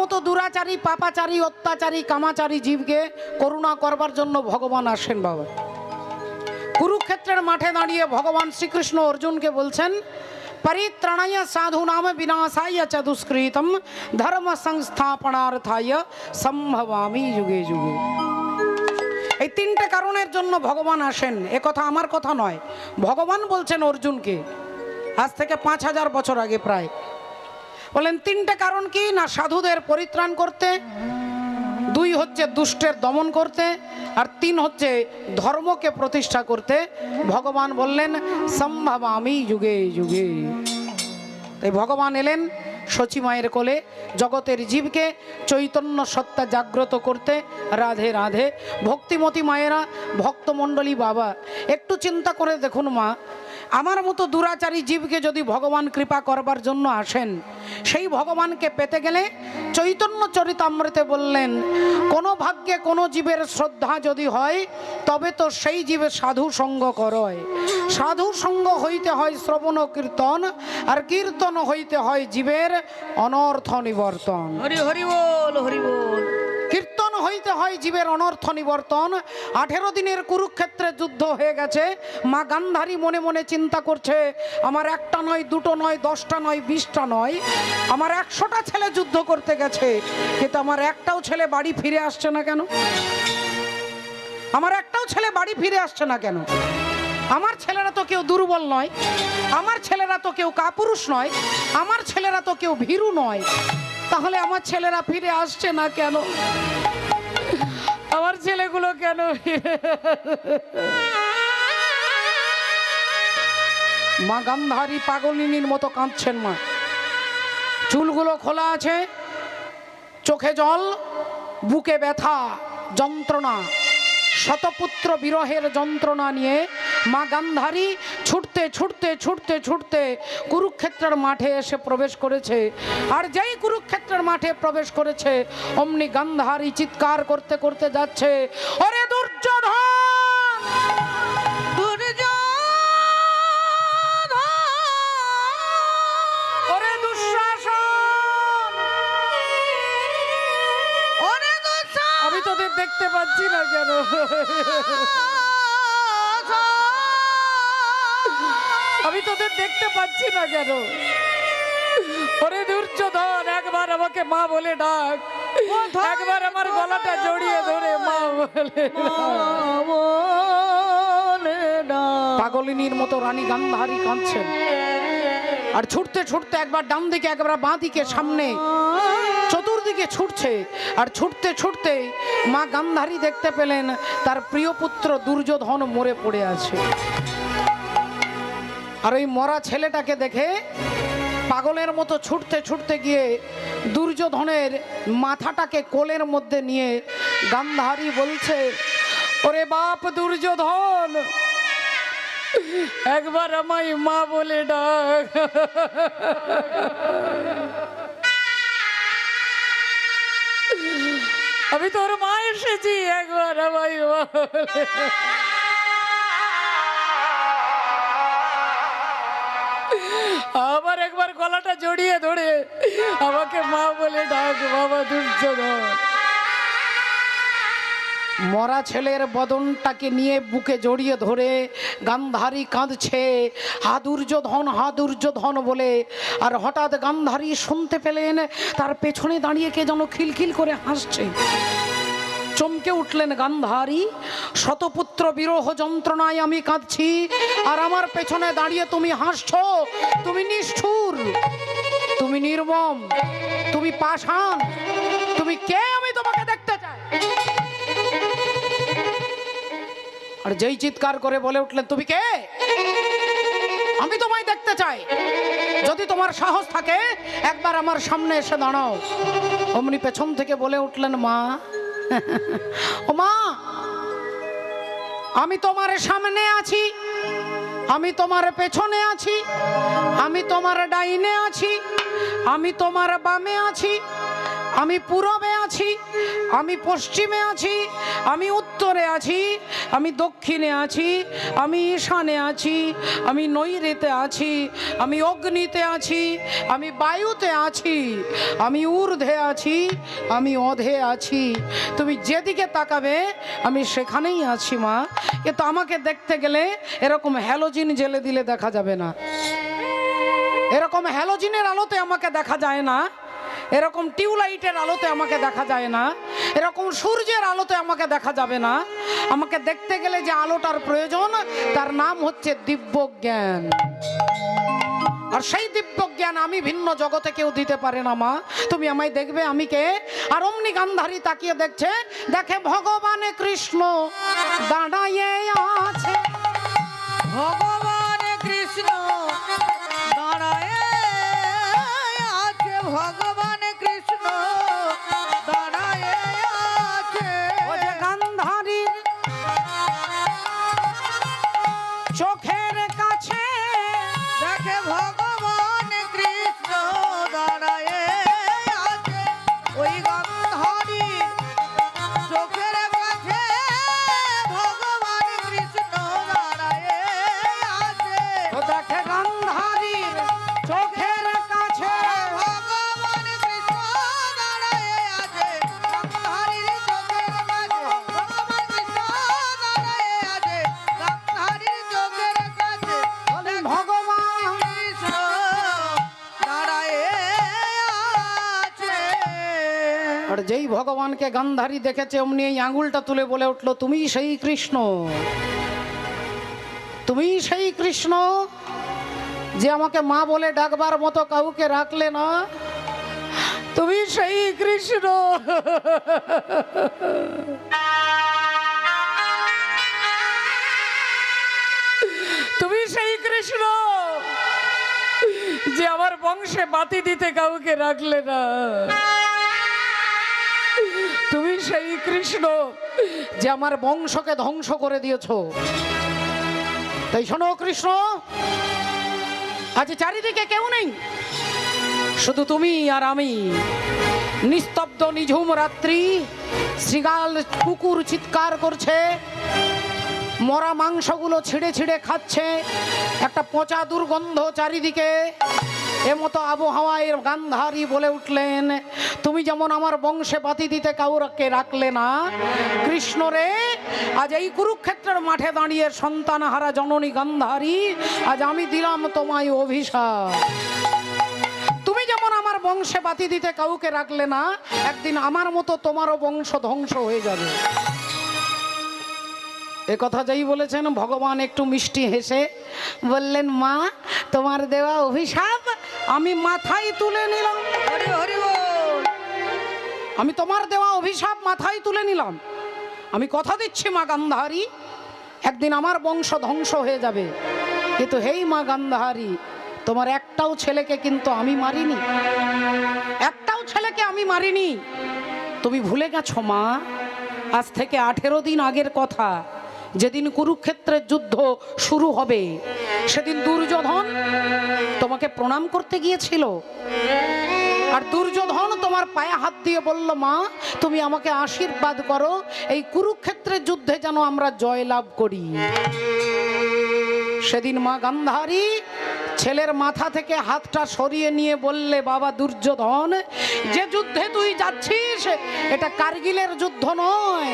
মতো দুরাচারী, পাপাচারী, অত্যাচারী, কামাচারী জীবকে করুণা করবার জন্য ভগবান আসেন বাবা। কুরুক্ষেত্রের মাঠে দাঁড়িয়ে ভগবান শ্রীকৃষ্ণ অর্জুনকে বলছেন, পরিত্রাণায় সাধুনাম বিনাশায় চ দুষ্কৃতম ধর্ম সংস্থাপনার্থায় সম্ভবামি যুগে যুগে। এই তিনটে কারণের জন্য ভগবান আসেন। এ কথা আমার কথা নয়, ভগবান বলছেন অর্জুনকে আজ থেকে 5000 বছর আগে প্রায়। বলেন তিনটে কারণ কি না, সাধুদের পরিত্রাণ করতে, 2 হচ্ছে দুষ্টের দমন করতে, আর 3 হচ্ছে ধর্মকে প্রতিষ্ঠা করতে। ভগবান বললেন সম্ভবামি যুগে যুগে। তাই ভগবান এলেন সচী মায়ের কোলে জগতের জীবকে চৈতন্য সত্তা জাগ্রত করতে। রাধে রাধে। ভক্তিমতী মায়েরা, ভক্তমণ্ডলী বাবা, একটু চিন্তা করে দেখুন মা, আমার মতো দুরাচারী জীবকে যদি ভগবান কৃপা করবার জন্য আসেন, সেই ভগবানকে পেতে গেলে চৈতন্য চরিতামৃতে বললেন, কোনো ভাগ্যে কোনো জীবের শ্রদ্ধা যদি হয় তবে তো সেই জীবে সাধু সঙ্গ করয়। সাধু সঙ্গ হইতে হয় শ্রবণ কীর্তন, আর কীর্তন হইতে হয় জীবের অনর্থ নিবর্তন। হরি হরি বল, হরি বল। কীর্তন হইতে হয় জীবের অনর্থ নিবর্তন। 18 দিনের কুরুক্ষেত্রে যুদ্ধ হয়ে গেছে। মা গান্ধারী মনে মনে চিন্তা করছে, আমার একটা নয়, দুটো নয়, 10টা নয়, 20টা নয়, আমার 100টা ছেলে যুদ্ধ করতে গেছে, কিন্তু আমার একটাও ছেলে বাড়ি ফিরে আসছে না কেন? আমার একটাও ছেলে বাড়ি ফিরে আসছে না কেন? আমার ছেলেরা তো কেউ দুর্বল নয়, আমার ছেলেরা তো কেউ কাপুরুষ নয়, আমার ছেলেরা তো কেউ ভীরু নয়, তাহলে আমার ছেলেরা ফিরে আসছে না কেন? আমার ছেলেগুলো কেন? মা গান্ধারী পাগলিনীর মতো কাঁদছেন মা। চুলগুলো খোলা আছে, চোখে জল, বুকে ব্যথা, যন্ত্রণা, শতপুত্র বিরহের যন্ত্রণা নিয়ে মা গান্ধারী ছুটতে ছুটতে ছুটতে ছুটতে কুরুক্ষেত্রের মাঠে এসে প্রবেশ করেছে। আর যেই কুরুক্ষেত্রের মাঠে প্রবেশ করেছে, অমনি গান্ধারী চিৎকার করতে করতে যাচ্ছে, ওরে দুর্যোধন, ওরে দুঃশাসন, আমি তোদের দেখতে পাচ্ছি না কেন? আমি তোদের দেখতে পাচ্ছি না কেন? ওরে দুর্যোধন, একবার আমাকে মা বলে ডাক, একবার আমার গলাটা জড়িয়ে ধরে মা বলে ডাক। পাগলিনীর মতো রানী গান্ধারী কাঁদছেন, আর ছুটতে ছুটতে একবার ডান দিকে, একবার বাঁ দিকে, সামনে, চতুর্দিকে ছুটছে। আর ছুটতে ছুটতে মা গান্ধারী দেখতে পেলেন তার প্রিয় পুত্র দুর্যোধন মরে পড়ে আছে। আর ওই মরা ছেলেটাকে দেখে পাগলের মতো ছুটতে ছুটতে গিয়ে দুর্যোধনের মাথাটাকে কোলের মধ্যে নিয়ে গান্ধারী বলছে, ওরে বাপ দুর্যোধন, একবার আমায় মা বলে ডাক। আমি তোর মা এসেছি, একবার আমায় মা বলে। আবার একবার গলাটা জড়িয়ে ধরে আমাকে মা বলে ডাক বাবা দুর্যোধন। মরা ছেলের বদনটাকে নিয়ে বুকে জড়িয়ে ধরে গান্ধারী কাঁদছে, হা দুর্যোধন, হা দুর্যোধন বলে। আর হঠাৎ গান্ধারী শুনতে পেলেন তার পেছনে দাঁড়িয়ে কে যেন খিলখিল করে হাসছে। চমকে উঠলেন গান্ধারী, শতপুত্র বিরহ যন্ত্রণায় আমি কাঁদছি, আর আমার পেছনে দাঁড়িয়ে তুমি হাসছো। তুমি নিষ্ঠুর, তুমি নির্মম, তুমি পাষাণ, তুমি কে? আমি তোমাকে দেখতে চাই। আর যেই চিৎকার করে বলে উঠলেন, তুমি কে? আমি তোমায় দেখতে চাই। যদি তোমার সাহস থাকে একবার আমার সামনে এসে দাঁড়াও। অমনি পেছন থেকে বলে উঠলেন, মা, ও মা, আমি তোমার সামনে আছি, আমি তোমার পেছনে আছি, আমি তোমার ডাইনে আছি, আমি তোমার বামে আছি, আমি পূরবে আছি, আমি পশ্চিমে আছি, আমি উত্তরে আছি, আমি দক্ষিণে আছি, আমি ঈশানে আছি, আমি নৈঋত্যে আছি, আমি অগ্নিতে আছি, আমি বায়ুতে আছি, আমি ঊর্ধ্বে আছি, আমি অধে আছি। তুমি যেদিকে তাকাবে আমি সেখানেই আছি মা। কিন্তু আমাকে দেখতে গেলে এরকম হ্যালোজিন জ্বেলে দিলে দেখা যাবে না, এরকম হ্যালোজিনের আলোতে আমাকে দেখা যায় না, এরকম টিউবলাইটের আলোতে আমাকে দেখা যায় না, এরকম সূর্যের আলোতে আমাকে দেখা যাবে না। আমাকে দেখতে গেলে যে আলোটার প্রয়োজন তার নাম হচ্ছে দিব্য জ্ঞান। আর সেই দিব্য জ্ঞান আমি ভিন্ন জগতে কেউ দিতে পারে না মা। তুমি আমায় দেখবে আমি কে। আর অমনি গান্ধারী তাকিয়ে দেখছে, দেখে ভগবান কৃষ্ণ দাঁড়াইয়ে আছে, ভগবান কৃষ্ণ দাঁড়ায় আছে, ভগবান কৃষ্ণ দাঁড়ায় আছে। ও যে গান্ধারীর চোখের কাছে দেখে ভগবান কৃষ্ণ দাঁড়ায় আছে, ওই গান্ধারী চোখের কাছে ভগবান কৃষ্ণ দাঁড়ায় আছে। ও দেখে গান্ধারীর চোখের কাছে ভগবান কৃষ্ণ দাঁড়ায় আছে, গান্ধারীর চোখের কাছে ভগবান কৃষ্ণ দাঁড়ায় আছে, গান্ধারীর চোখের কাছে ভগবান কৃষ্ণ দাঁড়ায় আছে। আর যেই ভগবানকে গান্ধারী দেখেছে অমনি এই আঙুলটা তুলে বলে উঠলো, তুমি সেই কৃষ্ণ, তুমি সেই কৃষ্ণ যে আমাকে মা বলে ডাকবার মতো কাউকে রাখলে না, তুমি সেই কৃষ্ণ। তুমি সেই কৃষ্ণ যে আমার বংশে বাতি দিতে কাউকে রাখলে না, তুমি সেই কৃষ্ণ যে আমার বংশকে ধ্বংস করে দিয়েছো। তাই শোনো কৃষ্ণ, আজ চারিদিকে কেউ নেই, শুধু তুমি আর আমি। নিস্তব্ধ নিঝুম রাত্রি, শৃগাল কুকুর চিৎকার করছে, মরা মাংসগুলো ছিঁড়ে ছিঁড়ে খাচ্ছে, একটা পচা দুর্গন্ধ চারিদিকে। এমতো আবহাওয়ায় গান্ধারী বলে উঠলেন, তুমি যেমন আমার বংশে বাতি দিতে কাউকে রাখলে না, কৃষ্ণ রে, আজ এই কুরুক্ষেত্রের মাঠে দাঁড়িয়ে সন্তানহারা জননী গান্ধারী, আজ আমি দিলাম তোমায় অভিশাপ। তুমি যেমন আমার বংশে বাতি দিতে কাউকে রাখলে না, একদিন আমার মতো তোমারও বংশ ধ্বংস হয়ে যাবে। এ কথা যেই বলেছেন ভগবান একটু মিষ্টি হেসে বললেন, মা তোমার দেওয়া অভিশাপ আমি মাথায় তুলে নিলাম। হরি হরি বল। আমি তোমার দেওয়া অভিশাপ মাথায় তুলে নিলাম। আমি কথা দিচ্ছি মা গান্ধারী, একদিন আমার বংশ ধ্বংস হয়ে যাবে। কিন্তু হেই মা গান্ধারী, তোমার একটাও ছেলেকে কিন্তু আমি মারিনি, একটাও ছেলেকে আমি মারিনি। তুমি ভুলে গেছো মা, আজ থেকে 18 দিন আগের কথা, যেদিন কুরুক্ষেত্রের যুদ্ধ শুরু হবে, সেদিন দুর্যোধন তোমাকে প্রণাম করতে গিয়েছিল। আর দুর্যোধন তোমার পায়ে হাত দিয়ে বলল, মা তুমি আমাকে আশীর্বাদ করো, এই কুরুক্ষেত্রের যুদ্ধে যেন আমরা জয়লাভ করি। সেদিন মা গান্ধারী ছেলের মাথা থেকে হাতটা সরিয়ে নিয়ে বললে, বাবা দুর্যোধন, যে যুদ্ধে তুই যাচ্ছিস এটা কার্গিলের যুদ্ধ নয়,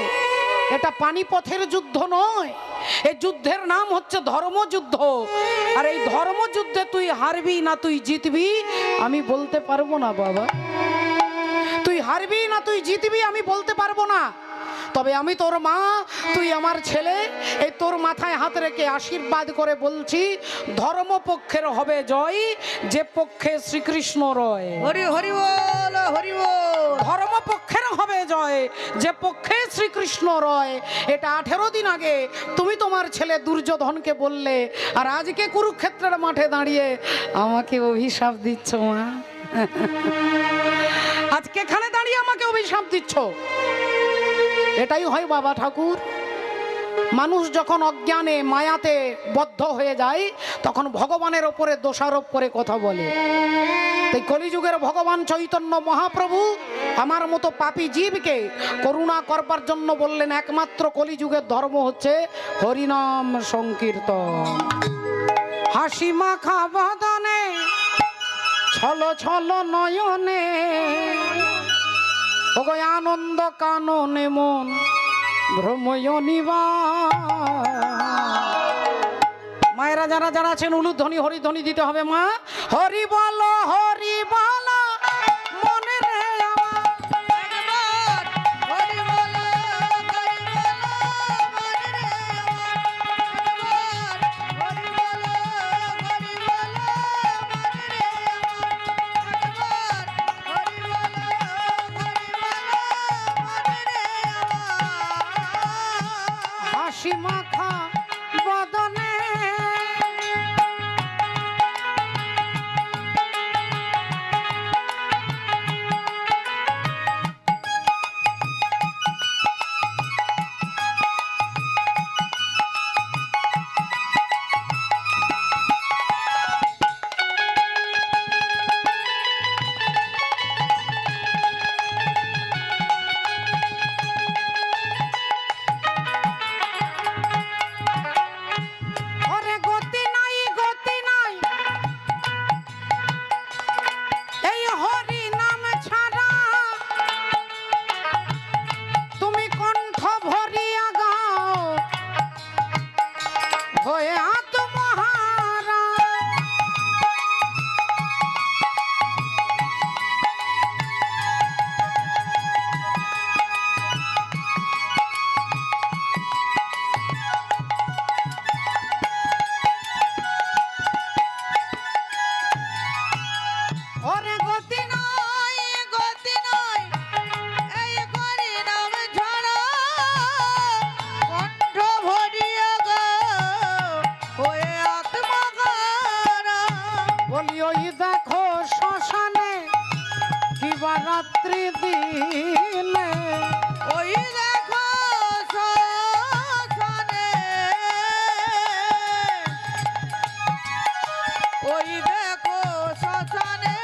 এটা পানিপথের যুদ্ধ নয়, এই যুদ্ধের নাম হচ্ছে ধর্মযুদ্ধ। আর এই ধর্মযুদ্ধে তুই হারবি না তুই জিতবি আমি বলতে পারবো না বাবা, তুই হারবি না তুই জিতবি আমি বলতে পারবো না। তবে আমি তোর মা, তুই আমার ছেলে, এই তোর মাথায় হাত রেখে আশীর্বাদ করে বলছি, ধর্মপক্ষের হবে জয়, যে পক্ষে শ্রীকৃষ্ণ রয়। হরি হরি বল, হরি বল। ধর্মপক্ষের হবে জয়, যে পক্ষে শ্রীকৃষ্ণ রয়। এটা 18 দিন আগে তুমি তোমার ছেলে দুর্যোধনকে বললে, আর আজকে কুরুক্ষেত্রের মাঠে দাঁড়িয়ে আমাকে অভিশাপ দিচ্ছ মা। আজকে এখানে দাঁড়িয়ে আমাকে অভিশাপ দিচ্ছ। এটাই হয় বাবা ঠাকুর, মানুষ যখন অজ্ঞানে মায়াতে বদ্ধ হয়ে যায় তখন ভগবানের ওপরে দোষারোপ করে কথা বলে। তাই কলিযুগের ভগবান চৈতন্য মহাপ্রভু আমার মতো পাপী জীবকে করুণা করবার জন্য বললেন একমাত্র কলিযুগের ধর্ম হচ্ছে হরিনাম সংকীর্তন। হাসি মাখা বদনে ছল ছল নয়নে ওগো আনন্দ কাননে মন ভ্রময় মায়েরা যারা যারা আছেন উলুধ্বনি হরিধ্বনি দিতে হবে মা। হরি বলো হরি বলো মনে রে আমার। একবার হরি বলো হরি বলো মনে রে আমার। একবার হরি বলো হরি বলো মনে রে আমার। একবার হরি বলো হরি বলো মনে রে আমার। হাসি মাখা বদনে রাত্রি দিনে ওই দেখো শ্মশানে, ওই দেখো শ্মশানে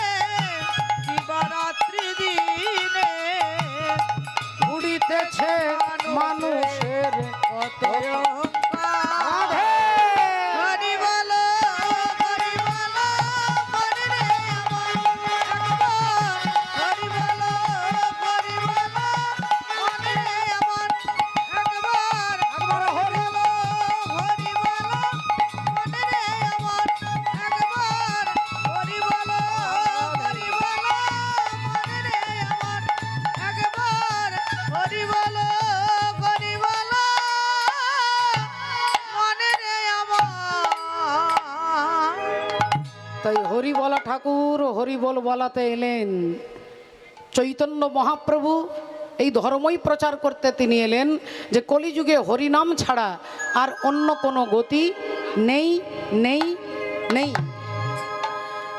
শিবরাত্রি দিনে উড়িতেছে মানুষের কত অহংকার। হরি বলো হরি বলো মনে রে আমার, একবার হরি বলো হরি বলো মনে রে আমার, একবার হরি বলো হরি বলো মনে রে আমার, একবার হরি বলো হরি বলো মনে রে আমার, একবার হরি বলো হরি বলো মনে রে আমার। তাই হরি বলা ঠাকুর হরি বল বলাতে এলেন। চৈতন্য মহাপ্রভু এই ধর্মই প্রচার করতে তিনি এলেন যে কলিযুগে হরিনাম ছাড়া আর অন্য কোনো গতি নেই নেই নেই।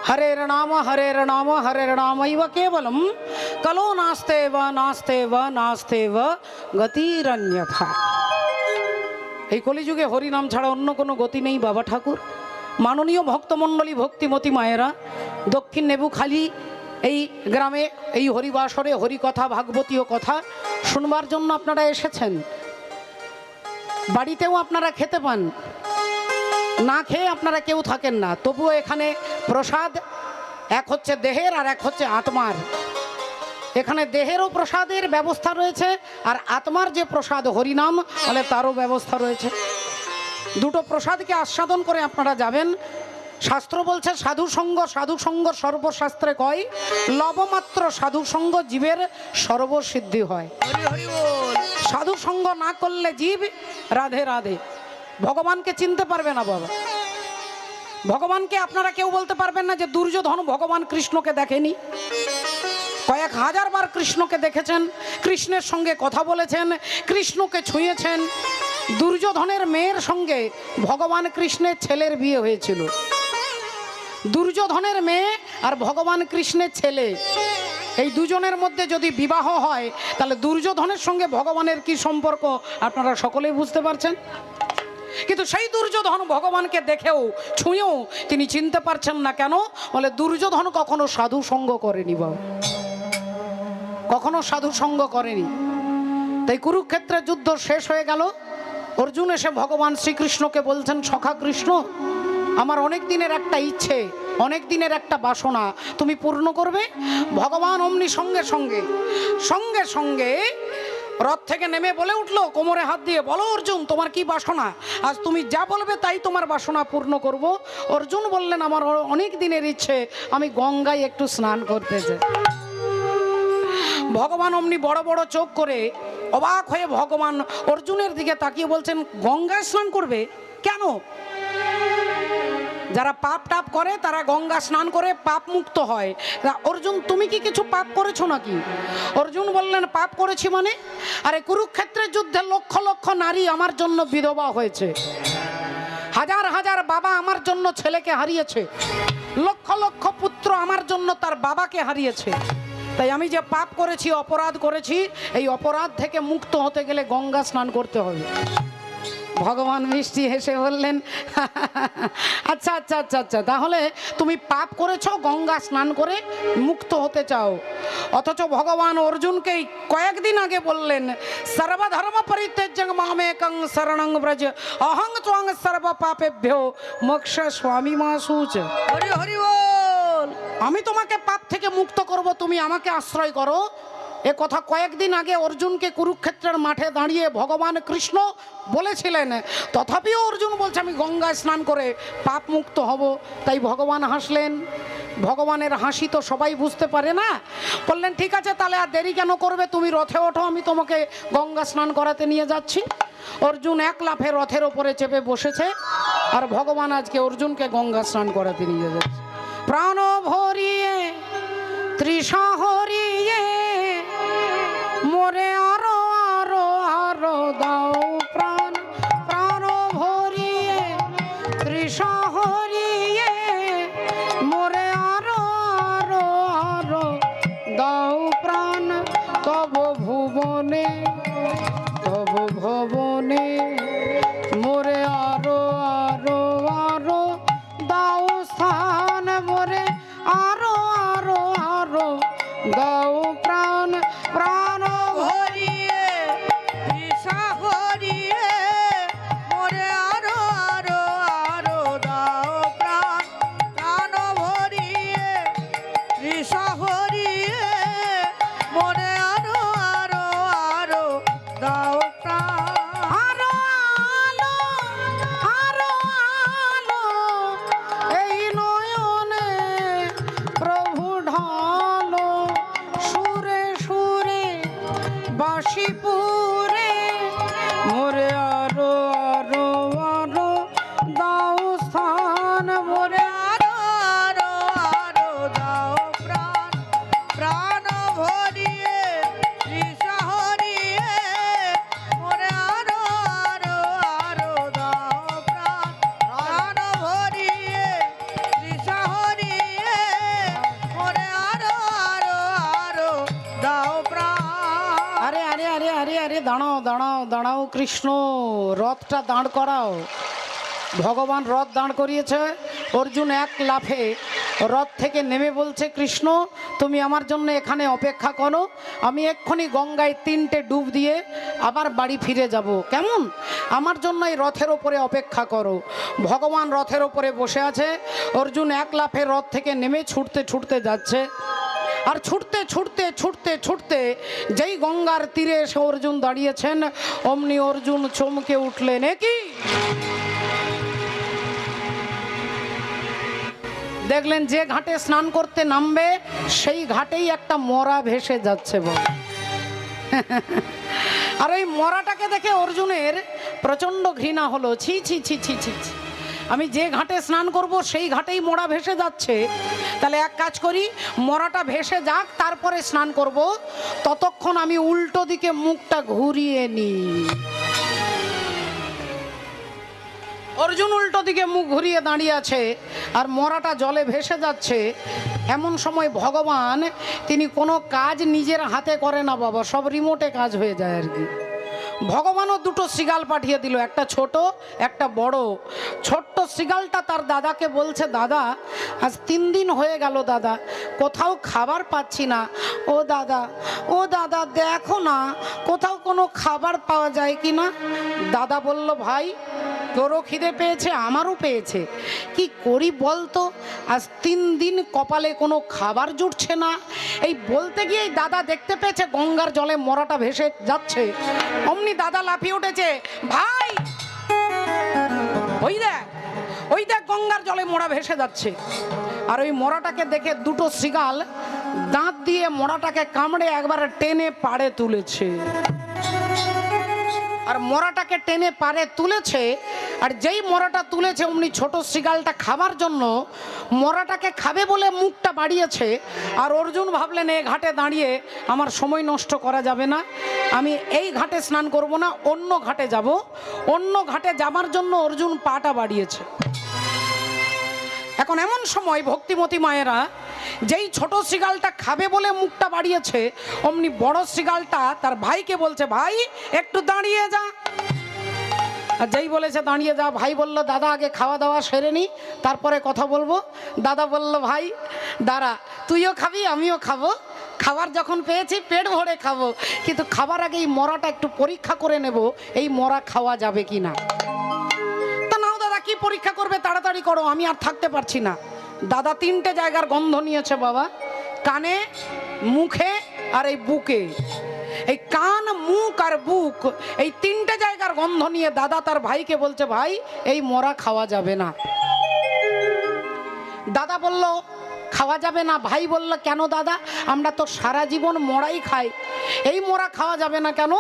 হরের নাম হরের নামৈব কেবলম কলো নাস্তেব নাস্তেব নাস্তেব গতিরন্যথা। এই কলিযুগে হরিনাম ছাড়া অন্য কোনো গতি নেই বাবা ঠাকুর। মাননীয় ভক্তমণ্ডলী ভক্তিমতী মায়েরা, দক্ষিণ নেবুখালী এই গ্রামে এই হরিবাসরে হরিকথা ভাগবতীয় কথা শুনবার জন্য আপনারা এসেছেন। বাড়িতেও আপনারা খেতে পান, না খেয়ে আপনারা কেউ থাকেন না, তবুও এখানে প্রসাদ এক হচ্ছে দেহের আর এক হচ্ছে আত্মার। এখানে দেহেরও প্রসাদের ব্যবস্থা রয়েছে আর আত্মার যে প্রসাদ হরিনাম তাহলে তারও ব্যবস্থা রয়েছে। দুটো প্রসাদকে আস্বাদন করে আপনারা যাবেন। শাস্ত্র বলছে সাধু সঙ্গ সর্বশাস্ত্রে কয় লবমাত্র সাধু সঙ্গ জীবের সর্বসিদ্ধি হয়। হরি হরি বল। সাধু সঙ্গ না করলে জীব রাধে রাধে ভগবানকে চিনতে পারবে না বাবা। ভগবানকে আপনারা কেউ বলতে পারবেন না যে দুর্যোধন ভগবান কৃষ্ণকে দেখেনি। কয়েক হাজার বার কৃষ্ণকে দেখেছেন, কৃষ্ণের সঙ্গে কথা বলেছেন, কৃষ্ণকে ছুঁয়েছেন। দুর্যোধনের মেয়ের সঙ্গে ভগবান কৃষ্ণের ছেলের বিয়ে হয়েছিল। দুর্যোধনের মেয়ে আর ভগবান কৃষ্ণের ছেলে এই দুজনের মধ্যে যদি বিবাহ হয় তাহলে দুর্যোধনের সঙ্গে ভগবানের কি সম্পর্ক আপনারা সকলেই বুঝতে পারছেন। কিন্তু সেই দুর্যোধন ভগবানকে দেখেও ছুঁয়েও তিনি চিনতে পারছেন না। কেন? বলে দুর্যোধন কখনো সাধু সঙ্গ করেনি বাবা, কখনো সাধু সঙ্গ করেনি। তাই কুরুক্ষেত্রের যুদ্ধ শেষ হয়ে গেল। অর্জুন এসে ভগবান শ্রীকৃষ্ণকে বলছেন, সখা কৃষ্ণ, আমার অনেক দিনের একটা ইচ্ছে, অনেক দিনের একটা বাসনা তুমি পূর্ণ করবে। ভগবান অমনি সঙ্গে সঙ্গে সঙ্গে সঙ্গে রথ থেকে নেমে বলে উঠলো, কোমরে হাত দিয়ে, বলো অর্জুন তোমার কি বাসনা? আজ তুমি যা বলবে তাই তোমার বাসনা পূর্ণ করব। অর্জুন বললেন, আমার অনেক দিনের ইচ্ছে, আমি গঙ্গায় একটু স্নান করতে চাই। ভগবান অমনি বড় বড় চোখ করে অবাক হয়ে ভগবান অর্জুনের দিকে তাকিয়ে বলছেন, গঙ্গায় স্নান করবে কেন? যারা পাপ টাপ করে তারা গঙ্গা স্নান করে পাপ মুক্ত হয়। অর্জুন তুমি কি কিছু পাপ করেছো নাকি? অর্জুন বললেন, পাপ করেছি মানে? আরে কুরুক্ষেত্রের যুদ্ধে লক্ষ লক্ষ নারী আমার জন্য বিধবা হয়েছে, হাজার হাজার বাবা আমার জন্য ছেলেকে হারিয়েছে, লক্ষ লক্ষ পুত্র আমার জন্য তার বাবাকে হারিয়েছে। তাই আমি যে পাপ করেছি, অপরাধ করেছি, এই অপরাধ থেকে মুক্ত হতে গেলে গঙ্গা স্নান করতে হবে। ভগবান মিষ্টি হেসে বললেন, আচ্ছা আচ্ছা আচ্ছা আচ্ছা, তাহলে তুমি পাপ করেছো, গঙ্গা স্নান করে মুক্ত হতে চাও। অথচ ভগবান অর্জুনকেই কয়েকদিন আগে বললেন, সর্বধর্ম পরিত্যাজ্য মামেকং শরণং ব্রজ অহং ত্বং সর্ব পাপেভ্যো মোক্ষ স্বামী মাসুচ। হরি হরি বল। আমি তোমাকে পাপ থেকে মুক্ত করব, তুমি আমাকে আশ্রয় করো। এ কথা কয়েকদিন আগে অর্জুনকে কুরুক্ষেত্রের মাঠে দাঁড়িয়ে ভগবান কৃষ্ণ বলেছিলেন। তথাপিও অর্জুন বলছে আমি গঙ্গায় স্নান করে পাপ মুক্ত হব। তাই ভগবান হাসলেন। ভগবানের হাসি তো সবাই বুঝতে পারে না। বললেন, ঠিক আছে, তাহলে আর দেরি কেন করবে, তুমি রথে ওঠো, আমি তোমাকে গঙ্গা স্নান করাতে নিয়ে যাচ্ছি। অর্জুন এক লাফে রথের ওপরে চেপে বসেছে, আর ভগবান আজকে অর্জুনকে গঙ্গা স্নান করাতে নিয়ে যাচ্ছে। প্রাণ ভরিয়ে তৃষা হরিয়ে মোরে আরো আরো আরো দাও প্রাণ, প্রাণ ভরিয়ে তৃষা হরিয়ে মোরে আরো আরো আরো দাও প্রাণ। তব ভুবনে তব ভবনে মোরে আরো আরো আরো দাও স্থান, মোরে আরো আরো আরো দাও প্রাণ। প্রাণ হরিয়ে তৃষা হরিয়ে মোরে আরো আরো আরো দাও প্রাণ। প্রাণ ভরিয়ে তৃষা হরিয়ে মোরে আরো আরো আরো দাও প্রাণ। আরো আলো আরো আলো এই নয়নে প্রভু ঢালো, সুরে সুরে বাসিপুরে মোরে আরো আরো আরো দাও স্থান, মোরে আরো আরো আরো দাও প্রাণ। প্রাণ ভরিয়ে তৃষা হরিয়ে মোরে আরো আরো আরো দাও প্রাণ। প্রাণ ভরিয়ে তৃষা হরিয়ে মোরে আরো আরো আরো দাও প্রাণ। আরে আরে আরে আরে আরে দাঁড়াও দাঁড়াও দাঁড়াও কৃষ্ণ, রথটা দাঁড় করাও। ভগবান রথ দাঁড় করিয়েছে। অর্জুন এক লাফে রথ থেকে নেমে বলছে, কৃষ্ণ তুমি আমার জন্য এখানে অপেক্ষা করো, আমি এক্ষুনি গঙ্গায় 3টে ডুব দিয়ে আবার বাড়ি ফিরে যাব। কেমন? আমার জন্য এই রথের ওপরে অপেক্ষা করো। ভগবান রথের ওপরে বসে আছে। অর্জুন এক লাফে রথ থেকে নেমে ছুটতে ছুটতে যাচ্ছে। আর ছুটতে ছুটতে ছুটতে ছুটতে যেই গঙ্গার তীরে এসে অর্জুন দাঁড়িয়েছেন, অমনি অর্জুন চমকে উঠলেন। এ কি দেখলেন? যে ঘাটে স্নান করতে নামবে সেই ঘাটেই একটা মরা ভেসে যাচ্ছে বল। আর ওই মরাটাকে দেখে অর্জুনের প্রচন্ড ঘৃণা হলো। ছি ছি ছি ছি ছি ছি, আমি যে ঘাটে স্নান করব সেই ঘাটেই মরা ভেসে যাচ্ছে। তাহলে এক কাজ করি, মরাটা ভেসে যাক, তারপরে স্নান করব। ততক্ষণ আমি উল্টো দিকে মুখটা ঘুরিয়ে নিই। অর্জুন উল্টো দিকে মুখ ঘুরিয়ে দাঁড়িয়ে আছে আর মরাটা জলে ভেসে যাচ্ছে। এমন সময় ভগবান তিনি কোনো কাজ নিজের হাতে করে না বাবা, সব রিমোটে কাজ হয়ে যায় আর কি। ভগবানও দুটো সিগাল পাঠিয়ে দিল, একটা ছোট একটা বড়। ছোট্ট সিগালটা তার দাদাকে বলছে, দাদা আজ 3 দিন হয়ে গেল দাদা, কোথাও খাবার পাচ্ছি না। ও দাদা দেখো না কোথাও কোনো খাবার পাওয়া যায় কি না। দাদা বলল, ভাই তোরও খিদে পেয়েছে আমারও পেয়েছে, কি করি বলতো, আজ 3 দিন কপালে কোনো খাবার জুটছে না। এই বলতে গিয়েই দাদা দেখতে পেয়েছে গঙ্গার জলে মরাটা ভেসে যাচ্ছে। অমনি দাদা লাফিয়ে উঠেছে, ভাই ওই দেখ গঙ্গার জলে মরা ভেসে যাচ্ছে। আর ওই মরাটাকে দেখে দুটো সিগাল দাঁত দিয়ে মরাটাকে কামড়ে একবারে টেনে পাড়ে তুলেছে। আর মরাটাকে টেনে পাড়ে তুলেছে, আর যেই মরাটা তুলেছে অমনি ছোট সিগালটা খাবার জন্য মরাটাকে খাবে বলে মুখটা বাড়িয়েছে। আর অর্জুন ভাবলেন, এই ঘাটে দাঁড়িয়ে আমার সময় নষ্ট করা যাবে না, আমি এই ঘাটে স্নান করব না, অন্য ঘাটে যাব। অন্য ঘাটে যাবার জন্য অর্জুন পাটা বাড়িয়েছে। এখন এমন সময় ভক্তিমতী মায়েরা যেই ছোট সিগালটা খাবে বলে মুখটা বাড়িয়েছে অমনি বড় সিগালটা তার ভাইকে বলছে, ভাই একটু দাঁড়িয়ে যা। আর যেই বলেছে দাঁড়িয়ে যা, ভাই বলল, দাদা আগে খাওয়া দাওয়া সেরে নি তারপরে কথা বলবো। দাদা বলল, ভাই দাঁড়া, তুইও খাবি আমিও খাবো, খাবার যখন পেয়েছি পেট ভরে খাবো, কিন্তু খাবার আগে এই মরাটা একটু পরীক্ষা করে নেব, এই মরা খাওয়া যাবে কি না। তা নাও দাদা, কি পরীক্ষা করবে, তাড়াতাড়ি করো, আমি আর থাকতে পারছি না। দাদা 3টে জায়গার গন্ধ নিয়েছে বাবা, কানে, মুখে আর এই বুকে। এই কান, মুখ আর বুক, এই 3টে জায়গার গন্ধ নিয়ে দাদা তার ভাইকে বলছে, ভাই এই মরা খাওয়া যাবে না। দাদা বলল, খাওয়া যাবে না। ভাই বলল, কেন দাদা, আমরা তো সারা জীবন মরাই খাই, এই মরা খাওয়া যাবে না কেন?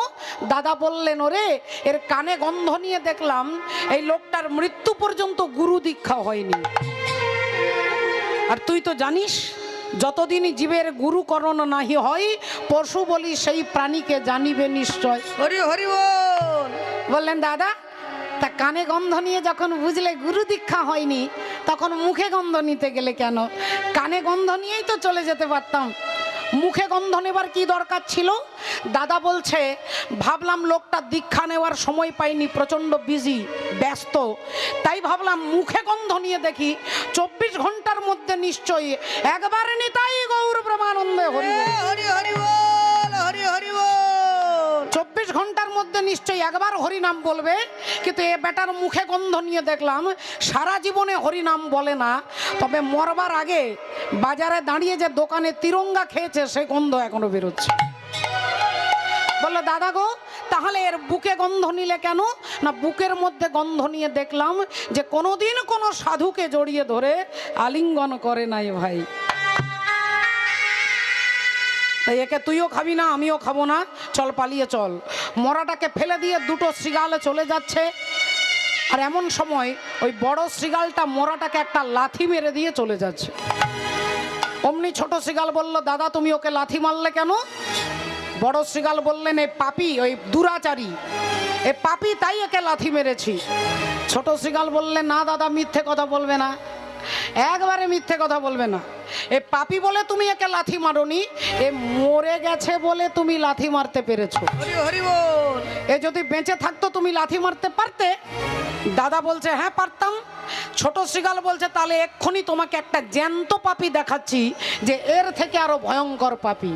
দাদা বললেন, ওরে এর কানে গন্ধ নিয়ে দেখলাম এই লোকটার মৃত্যু পর্যন্ত গুরু দীক্ষা হয়নি। আর তুই তো জানিস, যতদিন জীবের গুরুকরণ নাহি হয়, পশু বলি সেই প্রাণীকে জানিবে নিশ্চয়। হরি হরি বল। বললেন, দাদা তা কানে গন্ধ নিয়ে যখন বুঝলে গুরু দীক্ষা হয়নি, তখন মুখে গন্ধ নিতে গেলে কেন? কানে গন্ধ নিয়েই তো চলে যেতে পারতাম, মুখে গন্ধ নেবার কি দরকার ছিল? দাদা বলছে, ভাবলাম লোকটা দীক্ষা নেওয়ার সময় পাইনি, প্রচণ্ড বিজি ব্যস্ত, তাই ভাবলাম মুখে গন্ধ নিয়ে দেখি 24 ঘন্টার মধ্যে নিশ্চয়ই একবার নিতাই গৌর ব্রহ্মানন্দে হরি হরি হরি বল, হরি হরি বল। 24 ঘন্টার মধ্যে নিশ্চয়ই একবার হরিনাম বলবে, কিন্তু এ বেটার মুখে গন্ধ নিয়ে দেখলাম সারা জীবনে হরিনাম বলে না, তবে মরবার আগে বাজারে দাঁড়িয়ে যে দোকানে তিরঙ্গা খেয়েছে সে গন্ধ এখনো বেরোচ্ছে। বললো, দাদা গো তাহলে এর বুকে গন্ধ নিলে কেন? না, বুকের মধ্যে গন্ধ নিয়ে দেখলাম যে কোনোদিন কোনো সাধুকে জড়িয়ে ধরে আলিঙ্গন করে নাই ভাই, তাই একে তুইও খাবি না আমিও খাবো না, চল পালিয়ে চল। মরাটাকে ফেলে দিয়ে দুটো সিগালে চলে যাচ্ছে। আর এমন সময় ওই বড় সিগালটা মরাটাকে একটা লাথি মেরে দিয়ে চলে যাচ্ছে। অমনি ছোট সিগাল বলল, দাদা তুমি ওকে লাথি মারলে কেন? বড় সিগাল বললেন, এই পাপী, ওই দুরাচারী, এ পাপী, তাই একে লাথি মেরেছি। ছোট সিগাল বললেন, না দাদা মিথ্যে কথা বলবে না, একবারে মিথ্যে কথা বলবে না, এ পাপী বলে তুমি একে লাথি মারোনি, এ মরে গেছে বলে তুমি লাথি মারতে পেরেছো। হরি হরি বল। এ যদি বেঁচে থাকতো তুমি লাথি মারতে পারতে? দাদা বলছে, হ্যাঁ পারতাম। ছোট সিগাল বলছে, তাহলে এক্ষুনি তোমাকে একটা জ্যান্ত পাপী দেখাচ্ছি যে এর থেকে আরো ভয়ঙ্কর পাপী।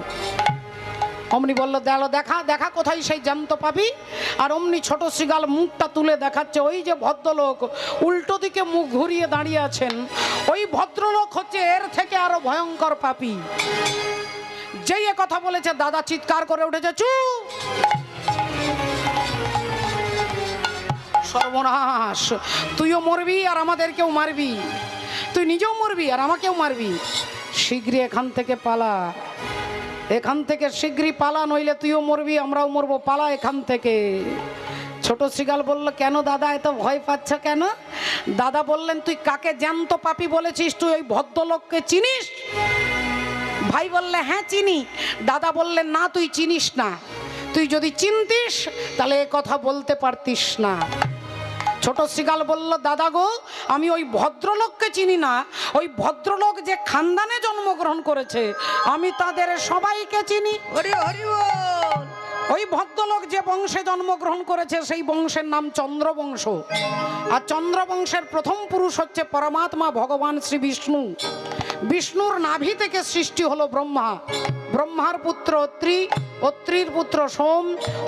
অমনি বললো, দেখা দেখা কোথায় সেই জ্যান্ত পাপী? আর অমনি ছোট সিগাল মুখটা তুলে দেখাচ্ছে, ওই যে ভদ্রলোক উল্টো দিকে মুখ ঘুরিয়ে দাঁড়িয়ে আছেন, ওই ভদ্রলোক হচ্ছে এর থেকে আরো ভয়ঙ্কর পাপী। যেই এ কথা বলেছে দাদা চিৎকার করে উঠেছে, চুপ! সর্বনাশ, তুইও মরবি আর আমাদেরকেও মারবি, তুই নিজেও মরবি আর আমাকেও মারবি, শীঘ্রই এখান থেকে পালা, এখান থেকে শীঘ্রই পালা, নইলে তুইও মরবি আমরাও মরবো, পালা এখান থেকে। ছোট সিগাল বলল, কেন দাদা এত ভয় পাচ্ছ কেন? দাদা বললেন, তুই কাকে জ্যান্ত পাপী বলেছিস? তুই ওই ভদ্রলোককে চিনিস? ভাই বললে, হ্যাঁ চিনি। দাদা বললেন, না তুই চিনিস না, তুই যদি চিনতিস তাহলে এ কথা বলতে পারতিস না। ছোট শ্রীগাল বলল, দাদা গো, আমি ওই ভদ্রলোককে চিনি না। ওই ভদ্রলোক যে খানদানে জন্মগ্রহণ করেছে আমি তাদের সবাইকে চিনি। হরি হরি বল। ওই ভদ্রলোক যে বংশে জন্মগ্রহণ করেছে সেই বংশের নাম চন্দ্রবংশ। আর চন্দ্রবংশের প্রথম পুরুষ হচ্ছে পরমাত্মা ভগবান শ্রী বিষ্ণু। বিষ্ণুর নাভি থেকে সৃষ্টি হলো ব্রহ্মা। ব্রহ্মার পুত্র অত্রি, অত্রির পুত্র সোম,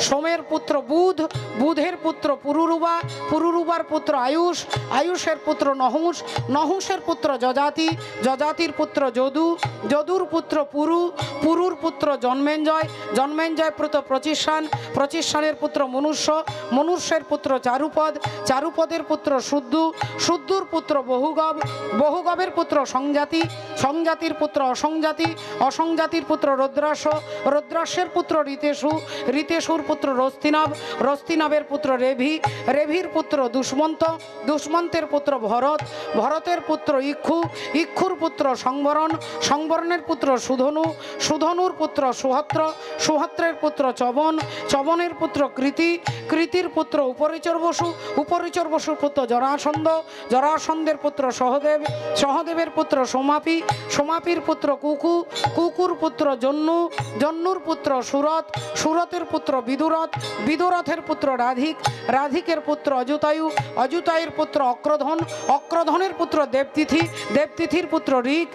সোমের পুত্র বুধ, বুধের পুত্র পুরুরুবা, পুরুরুবার পুত্র আয়ুষ, আয়ুষের পুত্র নহুষ, নহুষের পুত্র যজাতি, যজাতির পুত্র যদু, যদুর পুত্র পুরু, পুরুর পুত্র জন্মেঞ্জয়, জন্মেঞ্জয় পুত্র প্রচিষ্ঠান, প্রচিষ্ঠানের পুত্র মনুষ্য, মনুষ্যের পুত্র চারুপদ, চারুপদের পুত্র শুদ্ধু, শুদ্ধুর পুত্র বহুগব, বহুগবের পুত্র সংজাতি, সংজাতির পুত্র অসংজাতি, অসংজাতির পুত্র রুদ্রাস, রুদ্রাসের পুত্র ঋতেশু, ঋতেশুর পুত্র রস্তিনাভ, রস্তিনাভের পুত্র রেভি, রেভির পুত্র দুষ্মন্ত, দুষ্মন্তের পুত্র ভরত, ভরতের পুত্র ইক্ষু, ইক্ষুর পুত্র সংবরণ, সংবরণের পুত্র সুধনু, সুধনুর পুত্র সুহত্র, সুহত্রের পুত্র চবন, চবনের পুত্র কৃতি, কৃতির পুত্র উপরিচর বসু, উপরিচর বসুর পুত্র জরাসন্ধ, জরাসন্ধের পুত্র সহদেব, সহদেবের পুত্র সোমাপি, সোমাপির পুত্র কুকু, কুকুর পুত্র জন্নু, জন্নুর পুত্র সুরত, সুরতের পুত্র বিদুরথ, বিদুরথের পুত্র রাধিক, রাধিকের পুত্র অযুতায়ু, অযুতায়ুর পুত্র অক্রধন, অক্রধনের পুত্র দেবতিথি, দেবতিথির পুত্র ঋক,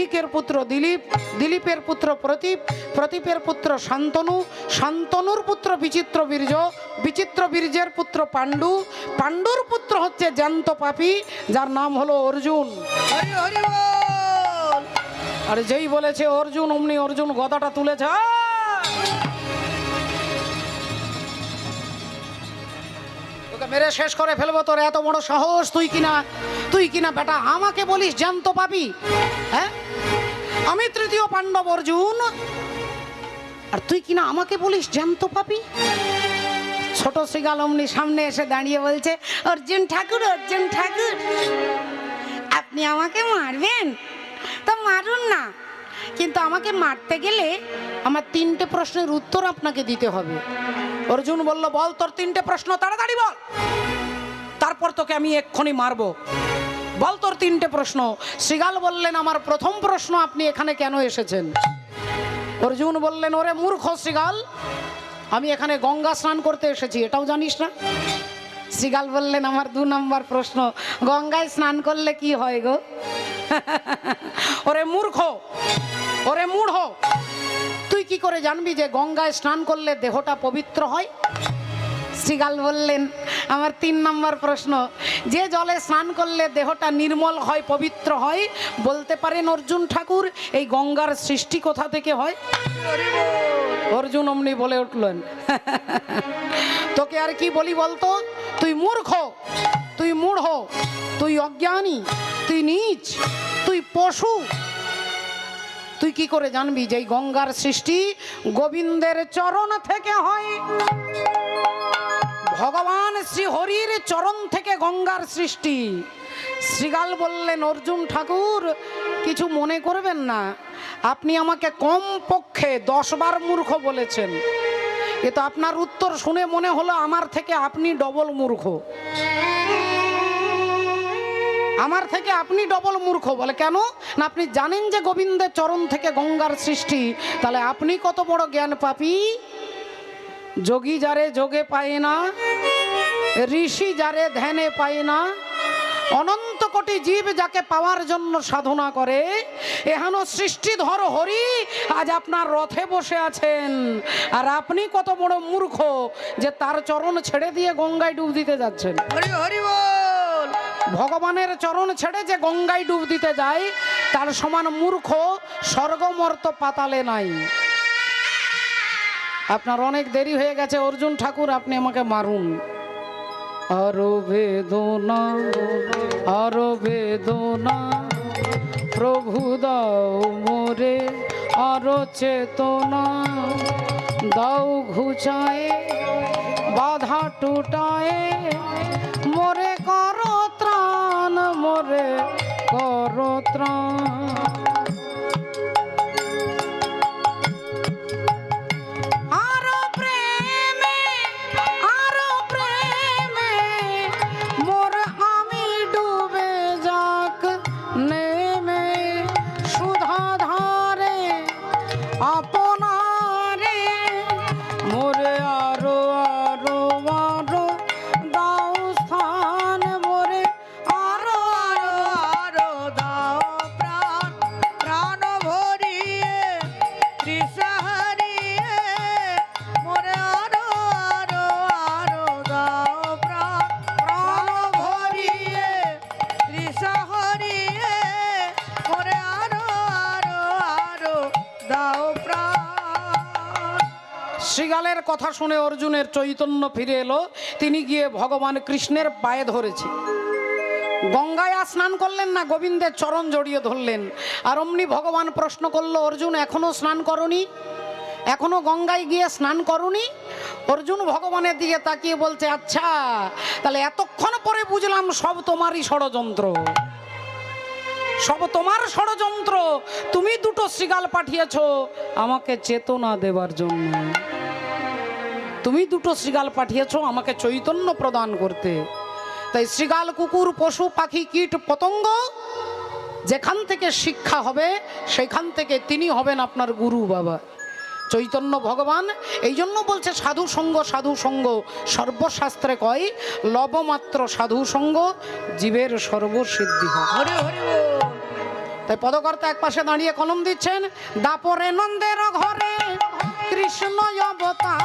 ঋকের পুত্র দিলীপ, দিলীপের পুত্র প্রতীপ, প্রতীপের পুত্র শান্তনু, শান্তনুর পুত্র বিচিত্র বীর্য, বিচিত্র বীর্যের পুত্র পাণ্ডু, পাণ্ডুর পুত্র হচ্ছে জ্যান্ত পাপী যার নাম হলো অর্জুন। হরি হরি বল। আর যেই বলেছে অর্জুন অমনি অর্জুন গদাটা তুলেছে। তোকে মেরে শেষ করে ফেলবো, তোর এত বড় সাহস! তুই কিনা বেটা আমাকে বলিস জ্যান্ত পাপী? হ্যাঁ, আমি তৃতীয় পাণ্ডব অর্জুন, আর তুই কিনা আমাকে বলিস জ্যান্ত পাপী? ছোট শ্রীগাল অমনি সামনে এসে দাঁড়িয়ে বলছে, অর্জুন ঠাকুর, অর্জুন ঠাকুর, আপনি আমাকে মারবেন তো মারুন না, কিন্তু আমাকে মারতে গেলে আমার 3টে প্রশ্নের উত্তর আপনাকে দিতে হবে। অর্জুন বলল, বল তোর 3টে প্রশ্ন, তাড়াতাড়ি বল, তারপর তোকে আমি এক্ষুনি মারবো। বল তোর 3টে প্রশ্ন। শ্রীগাল বললেন, আমার প্রথম প্রশ্ন, আপনি এখানে কেন এসেছেন? অর্জুন বললেন, ওরে মূর্খ শ্রীগাল, আমি এখানে গঙ্গা স্নান করতে এসেছি, এটাও জানিস না? শ্রীগাল বললেন, আমার 2 নম্বর প্রশ্ন, গঙ্গায় স্নান করলে কি হয় গো? ওরে মূর্খ, ওরে মূঢ়, তুই কি করে জানবি যে গঙ্গায় স্নান করলে দেহটা পবিত্র হয়? শ্রীগাল বললেন, আমার 3 নম্বর প্রশ্ন, যে জলে স্নান করলে দেহটা নির্মল হয়, পবিত্র হয়, বলতে পারেন অর্জুন ঠাকুর এই গঙ্গার সৃষ্টি কোথা থেকে হয়? অর্জুন অমনি বলে উঠলেন, তোকে আর কি বলি বলতো? তুই মূর্খ, তুই মূঢ়, তুই অজ্ঞানী, তুই নীচ, তুই পশু। তুই কি করে জানবি যে এই গঙ্গার সৃষ্টি গোবিন্দের চরণ থেকে হয়? ভগবান শ্রী হরির চরণ থেকে গঙ্গার সৃষ্টি। শ্রীগাল বললেন, অর্জুন ঠাকুর কিছু মনে করবেন না, আপনি আমাকে কম পক্ষে 10 বার মূর্খ বলেছেন, কিন্তু আপনার উত্তর শুনে মনে হলো আমার থেকে আপনি ডবল মূর্খ। আমার থেকে আপনি ডবল মূর্খ। বলে কেন? না আপনি জানেন যে গোবিন্দের চরণ থেকে গঙ্গার সৃষ্টি, তাহলে আপনি কত বড় জ্ঞান পাপী। যোগী যারে যোগে পায় না, ঋষি যারে ধ্যানে পায় না, অনন্ত কোটি জীব যাকে পাওয়ার জন্য সাধনা করে, এহেন সৃষ্টিধর হরি আজ আপনার রথে বসে আছেন, আর আপনি কত বড় মূর্খ যে তার চরণ ছেড়ে দিয়ে গঙ্গায় ডুব দিতে যাচ্ছেন। হরি হরি বল। ভগবানের চরণ ছেড়ে যে গঙ্গায় ডুব দিতে যায় তার সমান মূর্খ স্বর্গমর্ত পাতালে নাই। আপনার অনেক দেরি হয়ে গেছে অর্জুন ঠাকুর, আপনি আমাকে মারুন। আরো বেদনা, আরো বেদনা প্রভু দাও মোরে, আরো চেতনা দাও ঘুচায়ে, বাধা টুটায়ে, মোরে করো ত্রাণ, মোরে করো ত্রাণ। শ্রীগালের কথা শুনে অর্জুনের চৈতন্য ফিরে এলো। তিনি গিয়ে ভগবান কৃষ্ণের পায়ে ধরেছে। গঙ্গায় স্নান করলেন না, গোবিন্দের চরণ জড়িয়ে ধরলেন। আর অমনি ভগবান প্রশ্ন করলো, অর্জুন এখনো স্নান করনি? এখনো গঙ্গায় গিয়ে স্নান করনি? অর্জুন ভগবানের দিকে তাকিয়ে বলছে, আচ্ছা তাহলে এতক্ষণ পরে বুঝলাম সব তোমারই ষড়যন্ত্র, সব তোমার ষড়যন্ত্র। তুমি দুটো শৃগাল পাঠিয়েছো আমাকে চেতনা দেবার জন্য, তুমি দুটো শৃগাল পাঠিয়েছো আমাকে চৈতন্য প্রদান করতে। তাই শৃগাল, কুকুর, পশু পাখি, কীট পতঙ্গ যেখান থেকে শিক্ষা হবে সেখান থেকে তিনি হবেন আপনার গুরু বাবা চৈতন্য ভগবান। এই জন্য বলছে সাধু সঙ্গ, সাধু সঙ্গ সর্বশাস্ত্রে কয় লবমাত্র সাধু সঙ্গ জীবের সর্বসিদ্ধি হয়। হরি হরি বল। তাই পদকর্তা এক পাশে দাঁড়িয়ে কলম দিচ্ছেন, দাপরে নন্দের ঘরে কৃষ্ণ অবতার,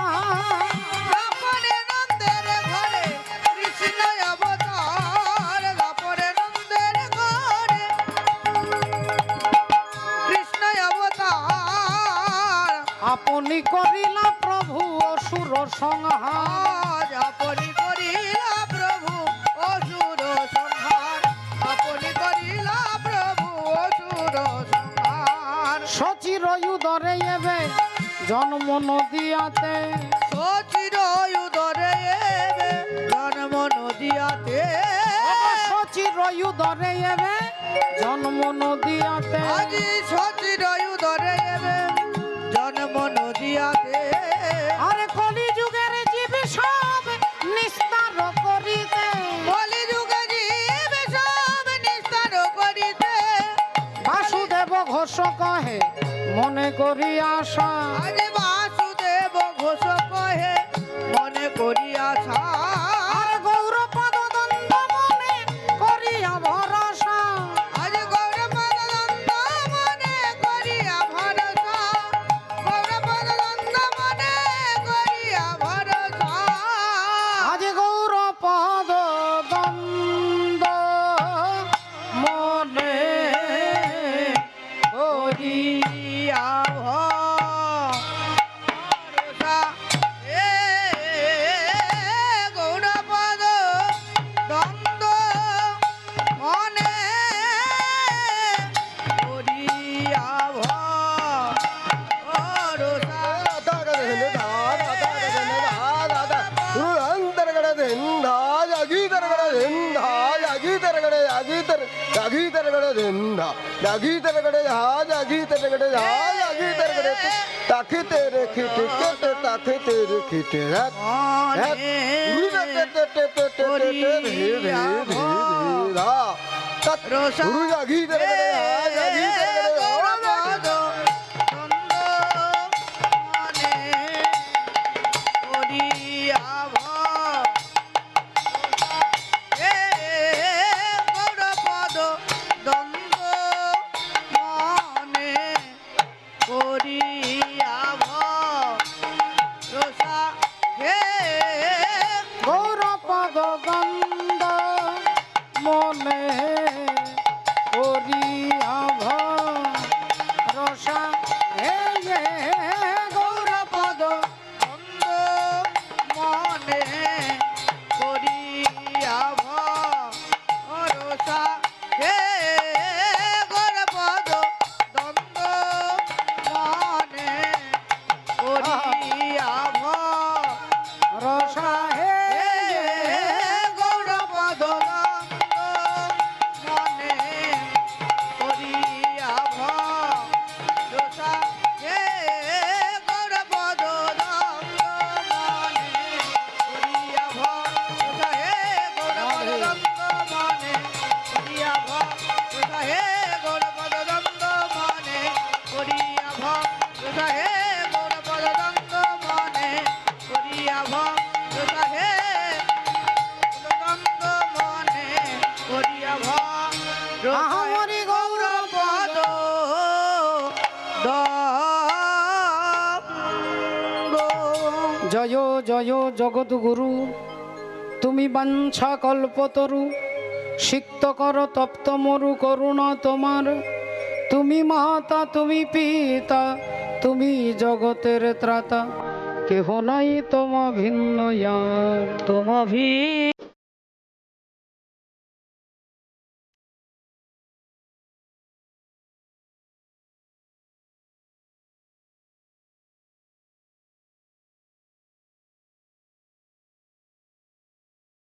দাপরে নন্দের ঘরে কৃষ্ণ অবতার, দাপরে নন্দের ঘরে কৃষ্ণ অবতার, আপনি করিলা প্রভু অসুর সংহার, আপনি করিলা প্রভু অসুর সংহার, আপনি করিলা প্রভু অসুর সংহার। সচির উদরে এবে জন্ম নদিয়াতে, সচির উদরে এবে জন্ম নদিয়াতে, সচির উদরে এবে জন্ম নদিয়াতে, আজি সচির উদরে এবে জন্ম নদিয়াতে, আরে কলি যুগের জীব সব নিস্তার করিতে, কলি যুগে জীব সব নিস্তার করিতে, বাসুদেব ঘোষ কহে মনে করি আশা, আজি বাসুদেব ঘোষ কহে মনে করি আশা, আর গৌরপদ দ্বন্দ্ব মনে করিয়া ভরসা, আজ গৌরপদ দ্বন্দ্ব মনে করিয়া ভরসা, গৌরপদ দ্বন্দ্ব মনে করিয়া ভরসা, আজ গৌরপদ দ্বন্দ্ব মনে করিয়া ভরসা, গৌরপদ দ্বন্দ্ব মনে করিয়া ভরসা। গৌরপদ দ্বন্দ্ব মনে করিয়া ভরসা, হে গৌরপদ মনে করিয়া ভরসা, হে গৌরপদ দ্বন্দ্ব মনে করিয়া রসা, হে গৌরপদ দ্বন্দ্ব মনে করিয়া ভরসা, হে গৌরপদ দ্বন্দ্ব মনে করিয়া ভরসা, হে গৌরপদ দ্বন্দ্ব মনে করিয়া ভরসা, হে গৌরপদ দ্বন্দ্ব মনে করিয়া ভরসা, হে গৌরপদ দ্বন্দ্ব মনে করিয়া ভরসা, হে দ্বন্দ্ব মনে করিয়া ভরসা, আহামরি গৌরপদ দ্বন্দ্ব। জয় জয় জগৎগুরু, তুমি বাঞ্ছা কল্পতরু, সিক্ত কর তপ্ত মরু করুণা তোমার, তুমি মাতা তুমি পিতা তুমি জগতের ত্রাতা, কেহ নাই তোমা ভিন্ন আর তোম ভিন্ন